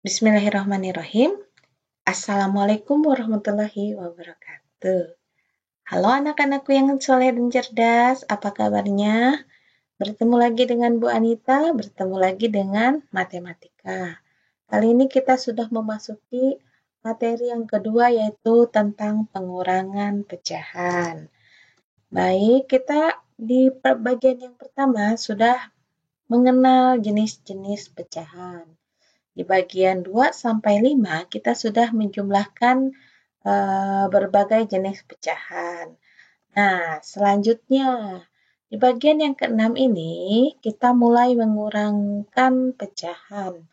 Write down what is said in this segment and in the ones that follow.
Bismillahirrahmanirrahim. Assalamualaikum warahmatullahi wabarakatuh. Halo anak-anakku yang soleh dan cerdas, apa kabarnya? Bertemu lagi dengan Bu Anita, bertemu lagi dengan matematika. Kali ini kita sudah memasuki materi yang kedua, yaitu tentang pengurangan pecahan. Baik, kita di bagian yang pertama sudah mengenal jenis-jenis pecahan. Di bagian 2 sampai 5 kita sudah menjumlahkan berbagai jenis pecahan. Nah, selanjutnya di bagian yang keenam ini kita mulai mengurangkan pecahan.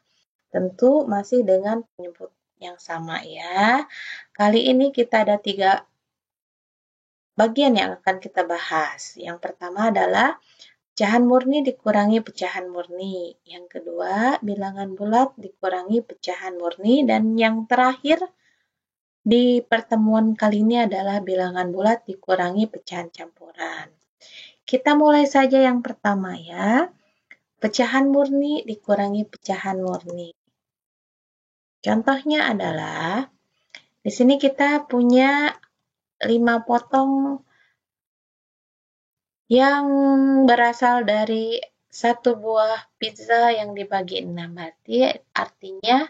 Tentu masih dengan penyebut yang sama ya. Kali ini kita ada 3 bagian yang akan kita bahas. Yang pertama adalah pecahan murni dikurangi pecahan murni. Yang kedua, bilangan bulat dikurangi pecahan murni. Dan yang terakhir di pertemuan kali ini adalah bilangan bulat dikurangi pecahan campuran. Kita mulai saja yang pertama ya. Pecahan murni dikurangi pecahan murni. Contohnya adalah, di sini kita punya 5 potong yang berasal dari satu buah pizza yang dibagi 6. Berarti artinya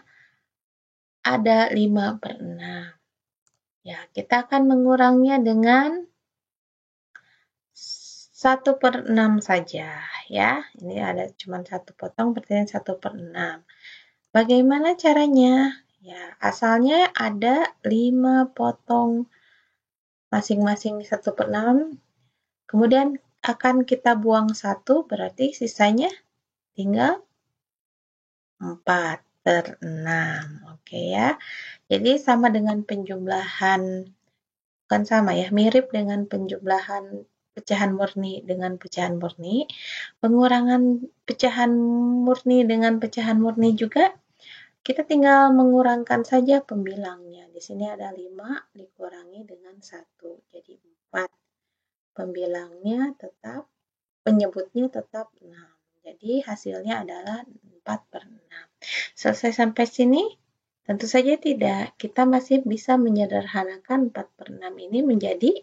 ada 5/6. Ya, kita akan mengurangnya dengan 1/6 saja ya. Ini ada cuma satu potong, berarti 1/6. Bagaimana caranya? Ya, asalnya ada 5 potong masing-masing 1/6. Kemudian akan kita buang 1, berarti sisanya tinggal 4/6. Oke ya. Jadi sama dengan penjumlahan, bukan sama ya, mirip dengan penjumlahan pecahan murni dengan pecahan murni. Pengurangan pecahan murni dengan pecahan murni juga, kita tinggal mengurangkan saja pembilangnya. Di sini ada 5 dikurangi dengan 1, jadi 4. Pembilangnya tetap, penyebutnya tetap 6. Jadi hasilnya adalah 4/6. Selesai sampai sini? Tentu saja tidak. Kita masih bisa menyederhanakan 4/6 ini menjadi,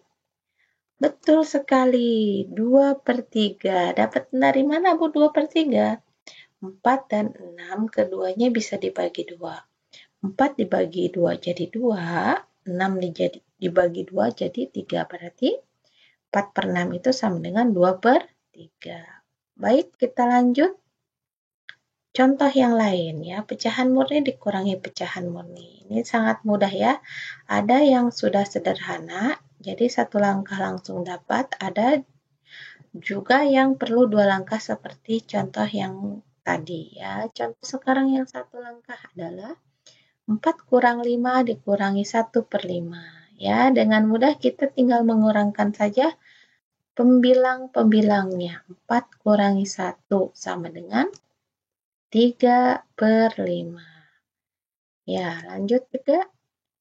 betul sekali, 2/3. Dapat dari mana Bu 2/3? 4 dan 6 keduanya bisa dibagi 2. 4 dibagi 2 jadi 2, 6 dibagi 2 jadi 3. Berarti 4/6 itu sama dengan 2/3. Baik, kita lanjut. Contoh yang lain ya, pecahan murni dikurangi pecahan murni. Ini sangat mudah ya. Ada yang sudah sederhana, jadi satu langkah langsung dapat. Ada juga yang perlu 2 langkah seperti contoh yang tadi ya. Contoh sekarang yang 1 langkah adalah 4 kurang 5 dikurangi 1/5. Ya, dengan mudah kita tinggal mengurangkan saja pembilang-pembilangnya. 4 kurangi 1 sama dengan 3/5. Ya, lanjut juga.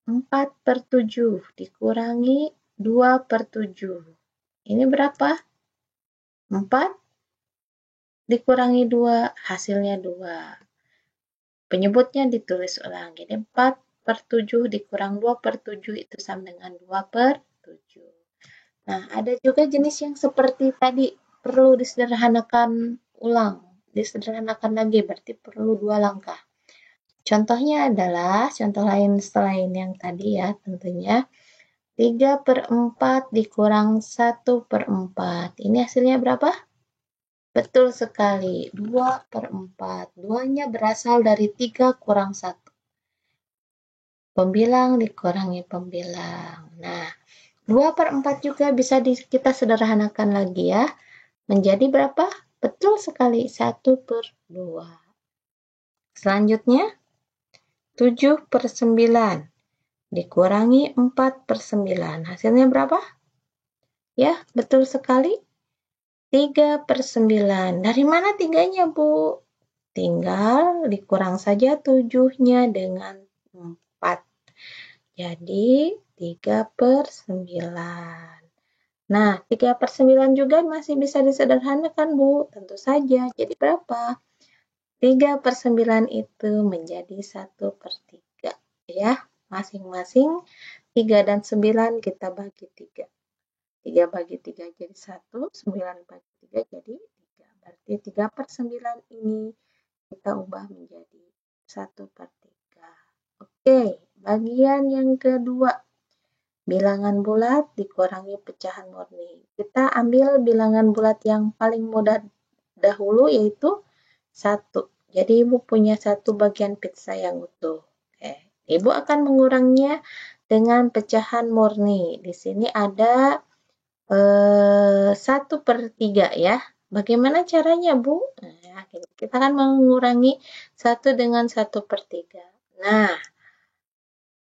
4/7 dikurangi 2/7. Ini berapa? 4 dikurangi 2, hasilnya 2. Penyebutnya ditulis ulang. Jadi 4/7 dikurang 2/7 itu sama dengan 2/7. Nah, ada juga jenis yang seperti tadi, perlu disederhanakan ulang. Disederhanakan lagi, berarti perlu 2 langkah. Contohnya adalah, contoh lain selain yang tadi ya tentunya, 3/4 dikurang 1/4. Ini hasilnya berapa? Betul sekali, 2/4. 2-nya berasal dari 3 kurang 1. Pembilang dikurangi pembilang. Nah, 2/4 juga bisa kita sederhanakan lagi ya. Menjadi berapa? Betul sekali, 1/2. Selanjutnya, 7/9 dikurangi 4/9. Hasilnya berapa? Ya, betul sekali, 3/9. Dari mana 3-nya, Bu? Tinggal dikurang saja 7-nya dengan 4. Jadi, 3/9. Nah, 3/9 juga masih bisa disederhanakan, Bu. Tentu saja. Jadi berapa? 3/9 itu menjadi 1/3 ya. Masing-masing 3 dan 9 kita bagi 3. 3 bagi 3 jadi 1, 9 bagi 3 jadi 3. Berarti 3/9 ini kita ubah menjadi 1/3. Oke, bagian yang kedua. Bilangan bulat dikurangi pecahan murni. Kita ambil bilangan bulat yang paling mudah dahulu yaitu 1. Jadi Ibu punya 1 bagian pizza yang utuh. Oke. Ibu akan menguranginya dengan pecahan murni. Di sini ada 1/3 ya. Bagaimana caranya Bu? Nah, kita akan mengurangi 1 dengan 1/3. Nah,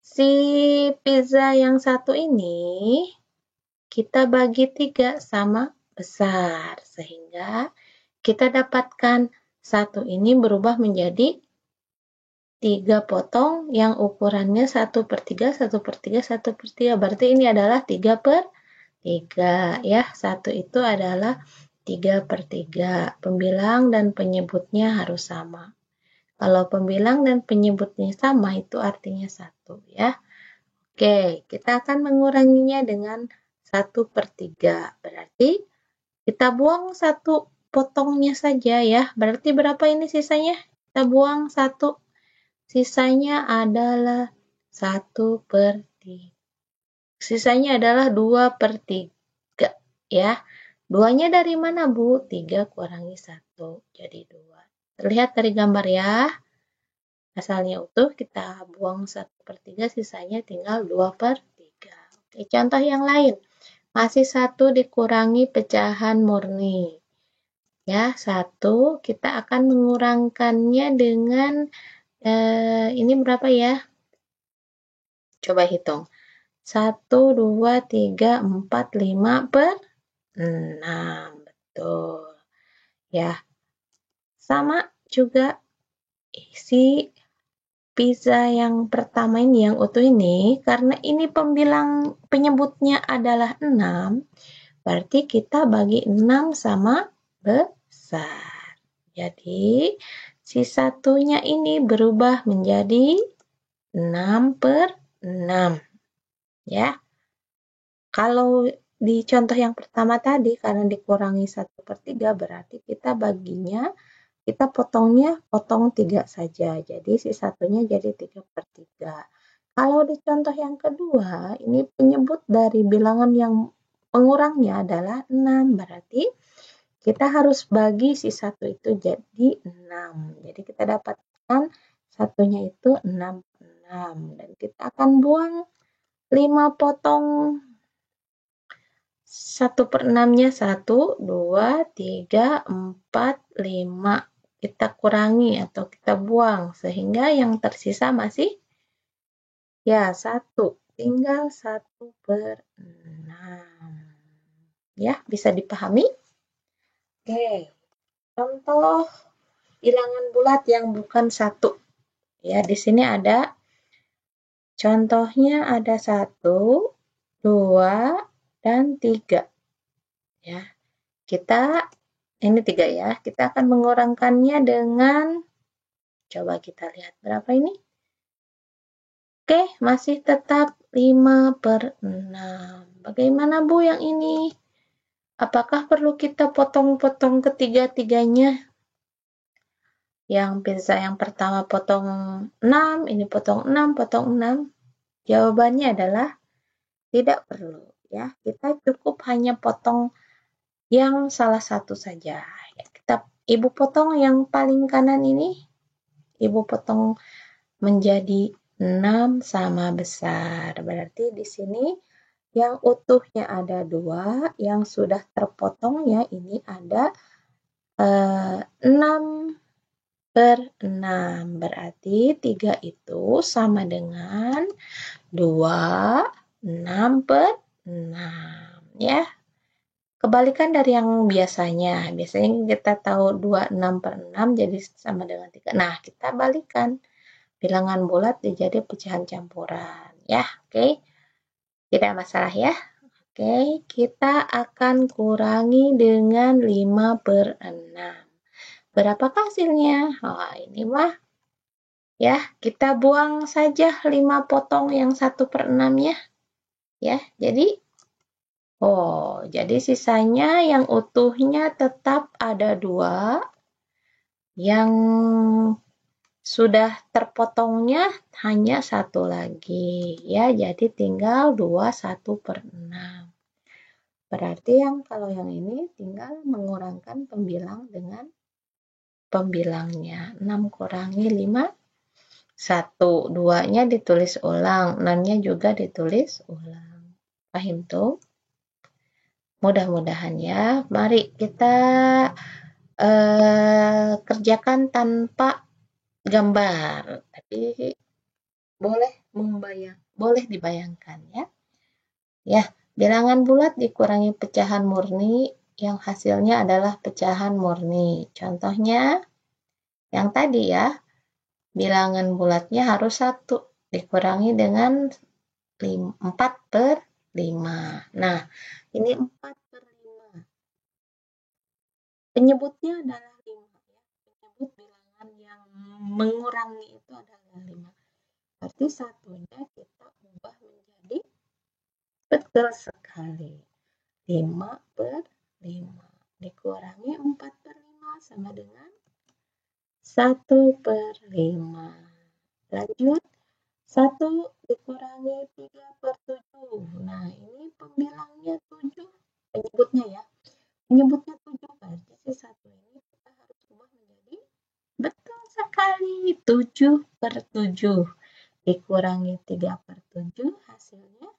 si pizza yang satu ini kita bagi 3 sama besar. Sehingga kita dapatkan 1 ini berubah menjadi 3 potong yang ukurannya 1/3, 1/3, 1/3. Berarti ini adalah 3/3 ya. 1 itu adalah 3/3. Pembilang dan penyebutnya harus sama. Kalau pembilang dan penyebutnya sama itu artinya 1 ya. Oke, kita akan menguranginya dengan 1/3. Berarti kita buang 1 potongnya saja ya. Berarti berapa ini sisanya? Kita buang 1. Sisanya adalah 1/3. Sisanya adalah 2/3 ya. 2-nya dari mana Bu? 3 kurangi 1 jadi 2. Terlihat dari gambar ya. Asalnya utuh kita buang 1/3, sisanya tinggal 2/3. Oke, contoh yang lain. Masih 1 dikurangi pecahan murni. Ya, 1 kita akan mengurangkannya dengan ini berapa ya? Coba hitung. 1, 2, 3, 4, 5 per 6. Betul. Ya. Sama juga isi pizza yang pertama ini, yang utuh ini, karena ini pembilang penyebutnya adalah 6, berarti kita bagi 6 sama besar. Jadi, si satunya ini berubah menjadi 6/6. Ya. Kalau di contoh yang pertama tadi, karena dikurangi 1/3, berarti kita baginya kita potong 3 saja. Jadi si satunya jadi 3/3. Kalau di contoh yang kedua, ini penyebut dari bilangan yang pengurangnya adalah 6. Berarti kita harus bagi si satu itu jadi 6. Jadi kita dapatkan satunya itu 6/6. Dan kita akan buang 5 potong 1/6-nya 1, 2, 3, 4, 5. Kita kurangi atau kita buang sehingga yang tersisa masih ya 1, tinggal 1/6 ya, bisa dipahami? Oke, contoh bilangan bulat yang bukan 1 ya. Di sini ada contohnya, ada 1, 2, dan 3 ya. Kita ini 3 ya, kita akan mengurangkannya dengan, coba kita lihat berapa ini. Oke, masih tetap 5/6. Bagaimana Bu yang ini? Apakah perlu kita potong-potong ketiga-tiganya? Yang pizza yang pertama potong 6, ini potong 6, potong 6. Jawabannya adalah tidak perlu ya. Kita cukup hanya potong yang salah satu saja. Ibu potong yang paling kanan ini, Ibu potong menjadi 6 sama besar. Berarti di sini yang utuhnya ada 2, yang sudah terpotongnya ini ada 6/6. Berarti 3 itu sama dengan 2, 6/6 ya. Kebalikan dari yang biasanya. Biasanya kita tahu 2, 6/6 jadi sama dengan 3. Nah, kita balikan. Bilangan bulat jadi pecahan campuran. Ya, oke. Tidak masalah ya. Oke, kita akan kurangi dengan 5/6. Berapakah hasilnya? Oh, ini mah ya, kita buang saja 5 potong yang 1/6-nya. Ya, jadi sisanya yang utuhnya tetap ada 2, yang sudah terpotongnya hanya 1 lagi. Ya, jadi tinggal 2 1/6. Berarti kalau yang ini tinggal mengurangkan pembilang dengan pembilangnya. 6 kurangi 5, 1. 2-nya ditulis ulang, 6-nya juga ditulis ulang. Paham tuh? Mudah-mudahan ya. Mari kita kerjakan tanpa gambar, tapi boleh dibayangkan ya. Ya, bilangan bulat dikurangi pecahan murni yang hasilnya adalah pecahan murni. Contohnya yang tadi ya, bilangan bulatnya harus 1 dikurangi dengan 4/5. Nah, ini 4/5. Penyebutnya adalah 5 ya. Penyebut bilangan yang mengurangi itu adalah 5. Berarti satunya kita ubah menjadi betul sekali. 5/5 dikurangi 4/5 sama dengan 1/5. Lanjut, 1 dikurangi 3/7. Nah, ini pembilangnya 7. Penyebutnya ya. Penyebutnya 7. Berarti si 1 ini kita harus ubah menjadi betul sekali 7/7. Dikurangi 3/7 hasilnya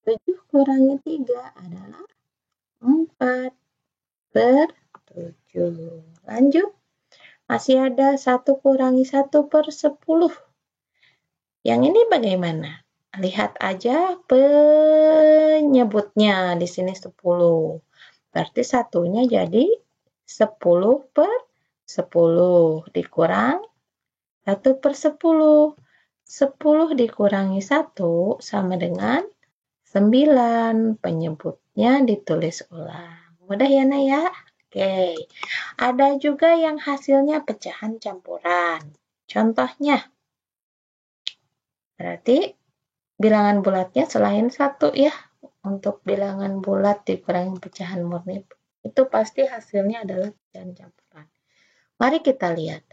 7 kurangi 3 adalah 4/7. Lanjut. Masih ada 1 kurangi 1/10. Yang ini bagaimana? Lihat aja penyebutnya di sini 10. Berarti satunya jadi 10/10 dikurang 1/10. 10 dikurangi 1 sama dengan 9. Penyebutnya ditulis ulang. Mudah ya, Nak ya? Oke. Ada juga yang hasilnya pecahan campuran. Contohnya, berarti bilangan bulatnya selain 1 ya. Untuk bilangan bulat dikurangi pecahan murni, itu pasti hasilnya adalah pecahan campuran. Mari kita lihat.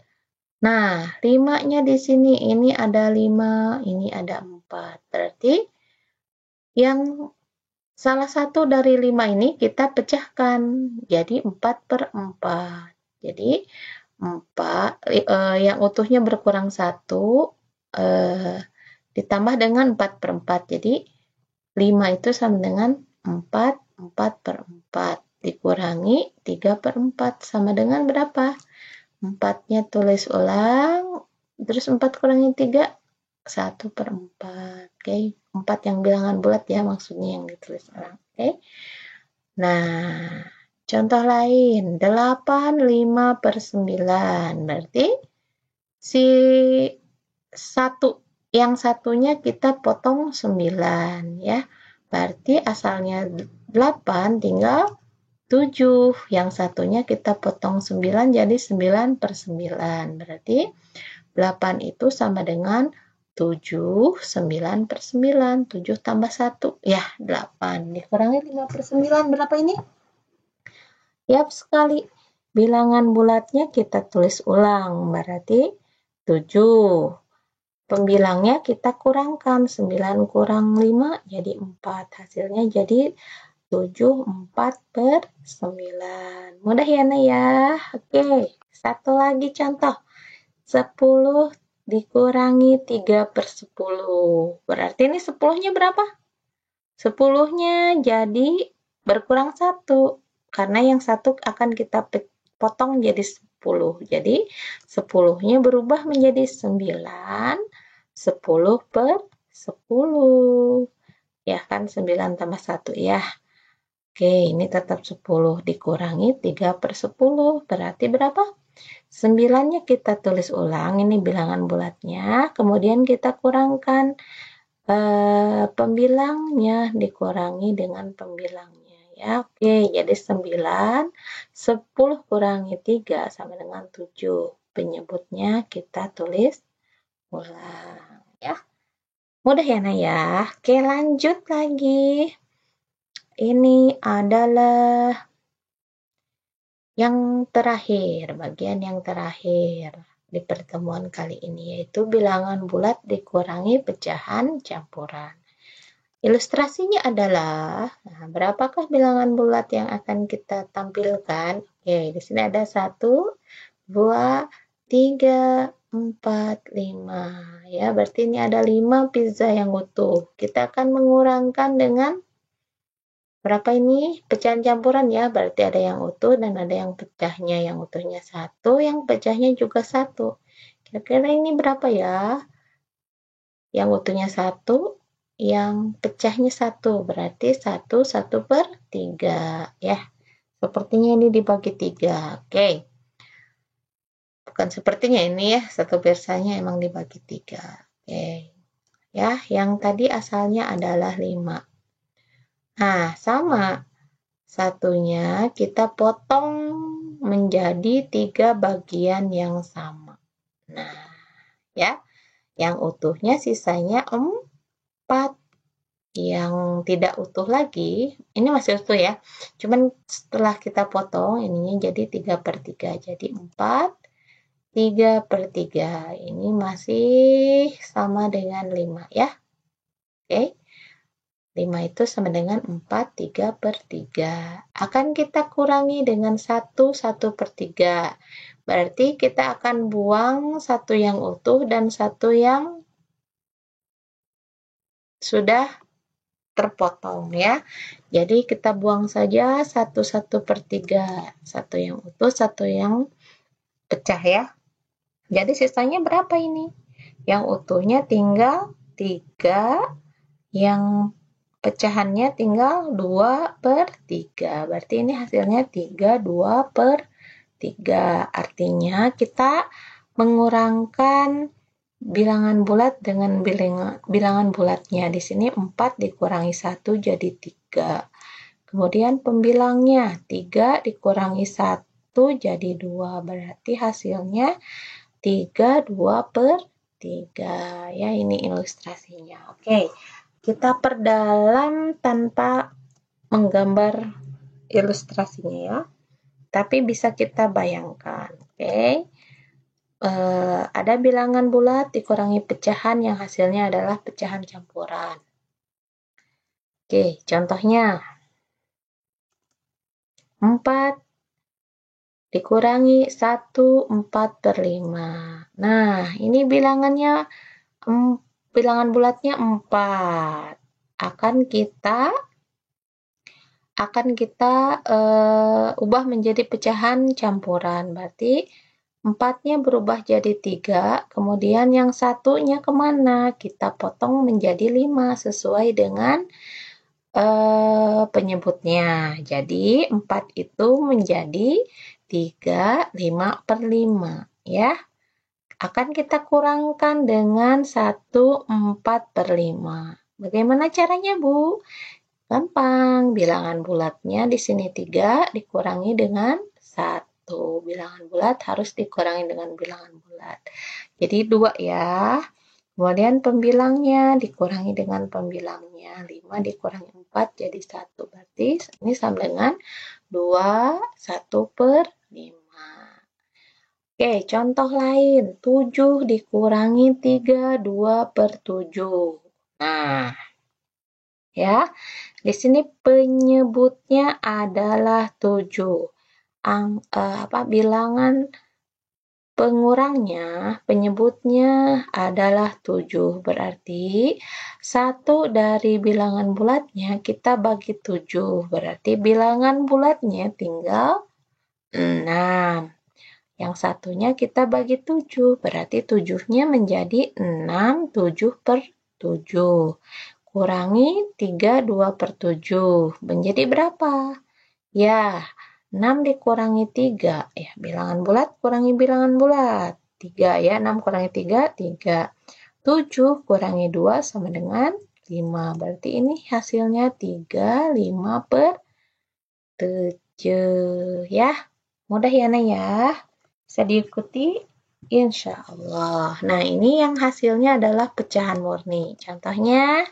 Nah, 5-nya di sini, ini ada 5, ini ada 4. Berarti yang salah satu dari 5 ini kita pecahkan jadi 4/4. Jadi 4 yang utuhnya berkurang 1 ditambah dengan 4/4. Jadi 5 itu sama dengan 4/4 dikurangi 3/4 sama dengan berapa? 4-nya tulis ulang, terus 4 kurangi 3, 1/4. Oke, 4 yang bilangan bulat ya maksudnya yang ditulis ulang. Oke. Nah, contoh lain, 8 5/9. Berarti si yang satunya kita potong 9 ya. Berarti asalnya 8 tinggal 7. Yang satunya kita potong 9 jadi 9/9. Berarti 8 itu sama dengan 7, 9/9. 7 tambah 1, ya 8. Dikurangi 5/9, berapa ini? Yap sekali. Bilangan bulatnya kita tulis ulang, berarti 7. Pembilangnya kita kurangkan, 9 kurang 5 jadi 4. Hasilnya jadi 7/4/9. Mudah ya, Nak ya? Oke, satu lagi contoh. 10 dikurangi 3/10. Berarti ini 10-nya berapa? 10-nya jadi berkurang 1. Karena yang 1 akan kita potong jadi 10. Jadi 10-nya berubah menjadi 9. 10/10. Ya kan, 9 tambah 1 ya. Oke, ini tetap 10 dikurangi 3/10. Berarti berapa? 9-nya kita tulis ulang, ini bilangan bulatnya. Kemudian kita kurangkan pembilangnya dikurangi dengan pembilangnya Ya, oke, jadi 9, 10 kurangi 3 sama dengan 7. Penyebutnya kita tulis ulang, ya. Mudah ya, Nak ya? Oke, lanjut lagi. Ini adalah yang terakhir, bagian yang terakhir di pertemuan kali ini, yaitu bilangan bulat dikurangi pecahan campuran. Ilustrasinya adalah, nah, berapakah bilangan bulat yang akan kita tampilkan? Oke, di sini ada 1, 2, 3, 4, 5. Ya, berarti ini ada 5 pizza yang utuh. Kita akan mengurangkan dengan berapa ini? Pecahan campuran ya, berarti ada yang utuh dan ada yang pecahnya. Yang utuhnya 1, yang pecahnya juga 1. Kira-kira ini berapa ya? Yang utuhnya 1, yang pecahnya 1, berarti 1/3 ya. Sepertinya ini dibagi 3. Oke. Bukan sepertinya ini ya, 1/3-nya emang dibagi 3. Oke. Ya, yang tadi asalnya adalah 5. Nah, sama. Satunya kita potong menjadi 3 bagian yang sama. Nah, ya. Yang utuhnya sisanya 4. Yang tidak utuh lagi, ini masih utuh ya, cuman setelah kita potong ininya jadi 3/3, jadi 4, 3/3, ini masih sama dengan 5 ya. Oke, 5 itu sama dengan 4, 3/3. Akan kita kurangi dengan 1, 1/3. Berarti kita akan buang satu yang utuh dan satu yang sudah terpotong ya. Jadi kita buang saja 1/3. Satu yang utuh, satu yang pecah ya. Jadi sisanya berapa ini? Yang utuhnya tinggal 3, yang pecahannya tinggal 2/3. Berarti ini hasilnya 3, 2/3. Artinya kita mengurangkan bilangan bulat dengan bilangan bulatnya. Di sini 4 dikurangi 1 jadi 3. Kemudian pembilangnya 3 dikurangi 1 jadi 2. Berarti hasilnya 3, 2/3. Ya, ini ilustrasinya. Oke, kita perdalam tanpa menggambar ilustrasinya ya. Tapi bisa kita bayangkan. Oke. Ada bilangan bulat dikurangi pecahan yang hasilnya adalah pecahan campuran. Oke, contohnya 4 dikurangi 1, 4/5. Nah, ini bilangannya, bilangan bulatnya 4. Akan kita ubah menjadi pecahan campuran. Berarti 4-nya berubah jadi 3, kemudian yang satunya kemana? Kita potong menjadi 5 sesuai dengan penyebutnya. Jadi 4 itu menjadi 3, 5/5 ya. Akan kita kurangkan dengan 1, 4/5. Bagaimana caranya, Bu? Gampang, bilangan bulatnya di sini 3 dikurangi dengan 1. Bilangan bulat harus dikurangi dengan bilangan bulat. Jadi 2 ya. Kemudian pembilangnya dikurangi dengan pembilangnya. 5 dikurangi 4 jadi 1. Berarti ini sama dengan 2, 1/5. Oke, contoh lain. 7 dikurangi 3, 2/7. Nah, ya. Di sini penyebutnya adalah 7. Bilangan pengurangnya, penyebutnya adalah 7. Berarti 1 dari bilangan bulatnya kita bagi 7. Berarti bilangan bulatnya tinggal 6. Yang satunya kita bagi 7. Berarti 7-nya menjadi 6, 7/7. Kurangi 3, 2/7. Menjadi berapa? Ya, 6 dikurangi 3. Ya, bilangan bulat kurangi bilangan bulat. 3 ya, 6 kurangi 3, 3. 7 kurangi 2 sama dengan 5. Berarti ini hasilnya 3, 5/7. 7 ya. Mudah ya Nak ya. Bisa diikuti? Insya Allah. Nah, ini yang hasilnya adalah pecahan murni. Contohnya,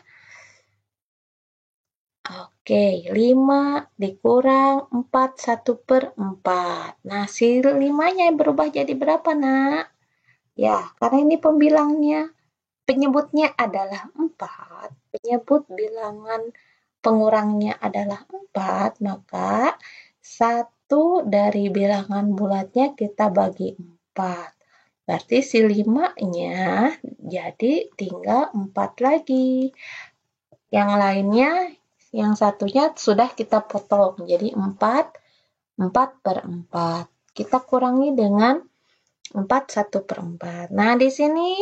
oke, 5 dikurang 4, 1/4. Nah, si 5-nya berubah jadi berapa, Nak? Ya, karena ini pembilangnya. Penyebutnya adalah 4, penyebut bilangan pengurangnya adalah 4, maka 1 dari bilangan bulatnya kita bagi 4. Berarti si 5-nya jadi tinggal 4 lagi. Yang lainnya, yang satunya sudah kita potong, jadi 4/4. Kita kurangi dengan 4 1/4. Nah, di sini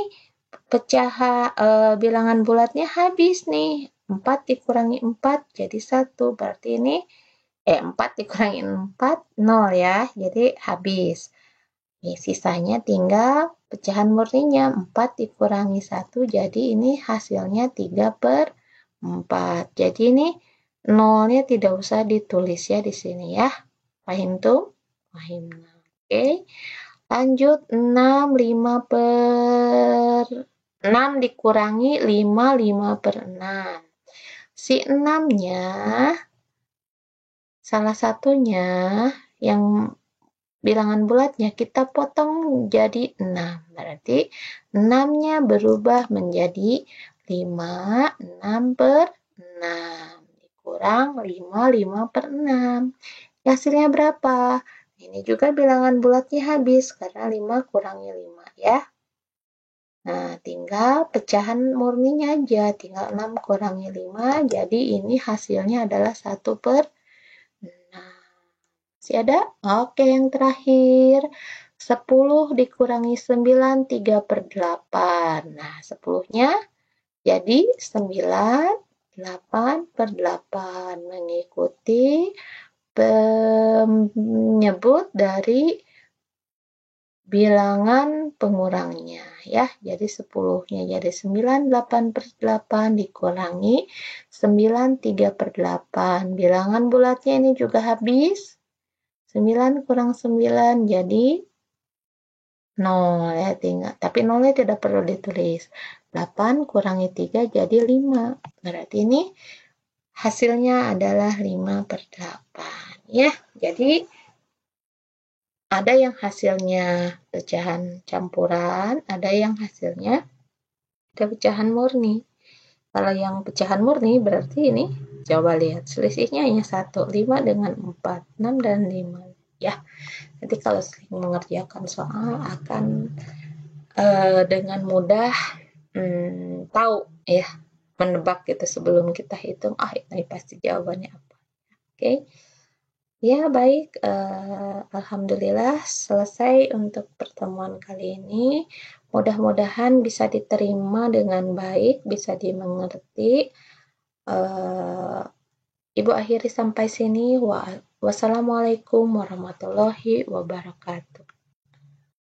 bilangan bulatnya habis nih. 4 dikurangi 4 jadi 1. Berarti ini 4 dikurangi 4 0 ya. Jadi habis. Nih, sisanya tinggal pecahan murninya 4 dikurangi 1 jadi ini hasilnya 3/4. Jadi ini nolnya tidak usah ditulis ya di sini ya. Paham tuh? Paham. Oke. Lanjut 6 dikurangi 5/6. Si 6-nya salah satunya yang bilangan bulatnya kita potong jadi 6. Berarti 6-nya berubah menjadi 5, 6/6. Dikurang 5, 5/6. Hasilnya berapa? Ini juga bilangan bulatnya habis karena 5 kurangi 5 ya. Nah, tinggal pecahan murninya aja. Tinggal 6 kurangi 5. Jadi ini hasilnya adalah 1/6. Masih ada? Oke, yang terakhir. 10 dikurangi 9, 3/8. Nah, 10-nya jadi 9, 8/8. Mengikuti penyebut dari bilangan pengurangnya ya. Jadi 10-nya jadi 9, 8/8 dikurangi 9, 3/8. Bilangan bulatnya ini juga habis. 9 kurang 9 jadi 0 ya tinggal. Tapi 0-nya tidak perlu ditulis. 8 kurangi 3 jadi 5. Berarti ini hasilnya adalah 5/8 ya. Jadi ada yang hasilnya pecahan campuran, ada yang hasilnya pecahan murni. Kalau yang pecahan murni berarti ini coba lihat selisihnya hanya 1, 5 dengan 4, 6 dan 5 ya. Nanti kalau sering mengerjakan soal akan dengan mudah tahu ya, menebak gitu sebelum kita hitung, ini pasti jawabannya apa. Oke. Ya, baik. Alhamdulillah selesai untuk pertemuan kali ini. Mudah-mudahan bisa diterima dengan baik, bisa dimengerti. Ibu akhiri sampai sini. Wassalamualaikum warahmatullahi wabarakatuh.